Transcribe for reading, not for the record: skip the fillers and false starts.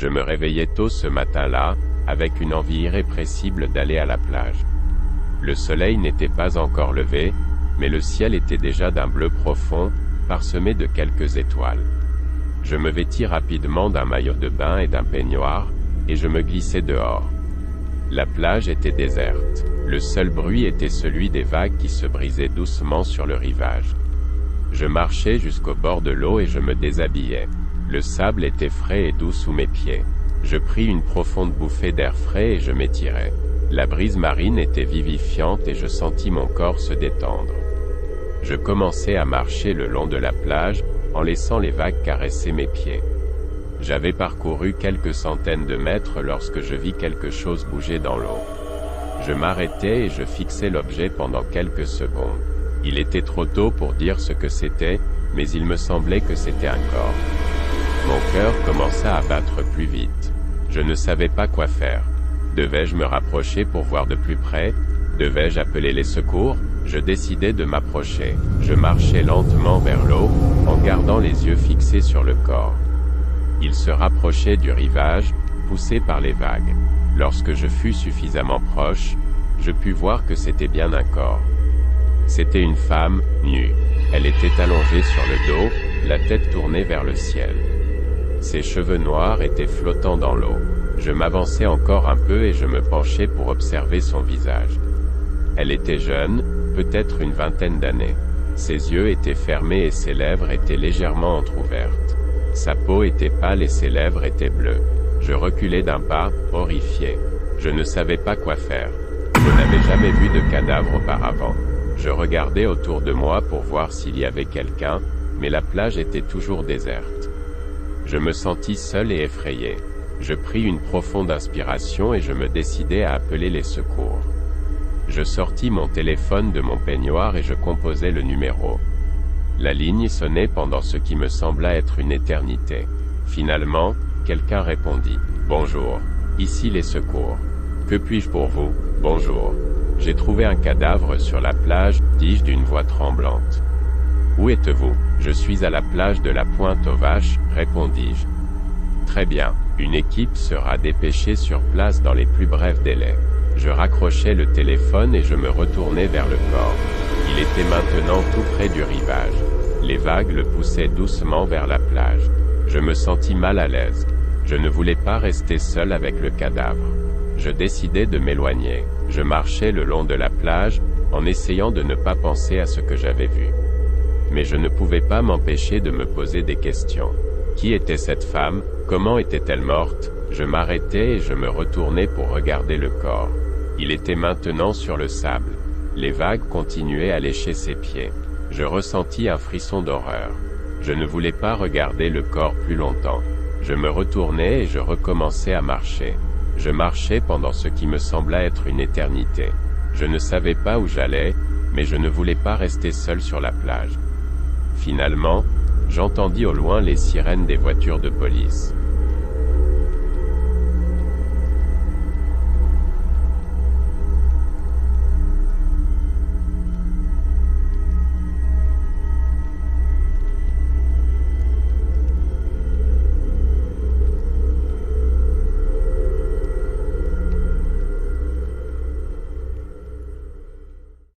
Je me réveillais tôt ce matin-là, avec une envie irrépressible d'aller à la plage. Le soleil n'était pas encore levé, mais le ciel était déjà d'un bleu profond, parsemé de quelques étoiles. Je me vêtis rapidement d'un maillot de bain et d'un peignoir, et je me glissai dehors. La plage était déserte. Le seul bruit était celui des vagues qui se brisaient doucement sur le rivage. Je marchais jusqu'au bord de l'eau et je me déshabillais. Le sable était frais et doux sous mes pieds. Je pris une profonde bouffée d'air frais et je m'étirai. La brise marine était vivifiante et je sentis mon corps se détendre. Je commençai à marcher le long de la plage, en laissant les vagues caresser mes pieds. J'avais parcouru quelques centaines de mètres lorsque je vis quelque chose bouger dans l'eau. Je m'arrêtai et je fixai l'objet pendant quelques secondes. Il était trop tôt pour dire ce que c'était, mais il me semblait que c'était un corps. Mon cœur commença à battre plus vite. Je ne savais pas quoi faire. Devais-je me rapprocher pour voir de plus près? Devais-je appeler les secours? Je décidai de m'approcher. Je marchai lentement vers l'eau, en gardant les yeux fixés sur le corps. Il se rapprochait du rivage, poussé par les vagues. Lorsque je fus suffisamment proche, je pus voir que c'était bien un corps. C'était une femme, nue. Elle était allongée sur le dos, la tête tournée vers le ciel. Ses cheveux noirs étaient flottants dans l'eau. Je m'avançai encore un peu et je me penchai pour observer son visage. Elle était jeune, peut-être une vingtaine d'années. Ses yeux étaient fermés et ses lèvres étaient légèrement entr'ouvertes. Sa peau était pâle et ses lèvres étaient bleues. Je reculai d'un pas, horrifié. Je ne savais pas quoi faire. Je n'avais jamais vu de cadavre auparavant. Je regardais autour de moi pour voir s'il y avait quelqu'un, mais la plage était toujours déserte. Je me sentis seul et effrayé. Je pris une profonde inspiration et je me décidai à appeler les secours. Je sortis mon téléphone de mon peignoir et je composai le numéro. La ligne sonnait pendant ce qui me sembla être une éternité. Finalement, quelqu'un répondit. « Bonjour. Ici les secours. Que puis-je pour vous? Bonjour. J'ai trouvé un cadavre sur la plage, dis-je d'une voix tremblante. Où êtes-vous? Je suis à la plage de la Pointe aux Vaches, répondis-je. Très bien. Une équipe sera dépêchée sur place dans les plus brefs délais. Je raccrochai le téléphone et je me retournai vers le corps. Il était maintenant tout près du rivage. Les vagues le poussaient doucement vers la plage. Je me sentis mal à l'aise. Je ne voulais pas rester seul avec le cadavre. Je décidai de m'éloigner. Je marchais le long de la plage, en essayant de ne pas penser à ce que j'avais vu. Mais je ne pouvais pas m'empêcher de me poser des questions. Qui était cette femme? Comment était-elle morte? Je m'arrêtai et je me retournai pour regarder le corps. Il était maintenant sur le sable. Les vagues continuaient à lécher ses pieds. Je ressentis un frisson d'horreur. Je ne voulais pas regarder le corps plus longtemps. Je me retournai et je recommençai à marcher. Je marchais pendant ce qui me sembla être une éternité. Je ne savais pas où j'allais, mais je ne voulais pas rester seul sur la plage. Finalement, j'entendis au loin les sirènes des voitures de police.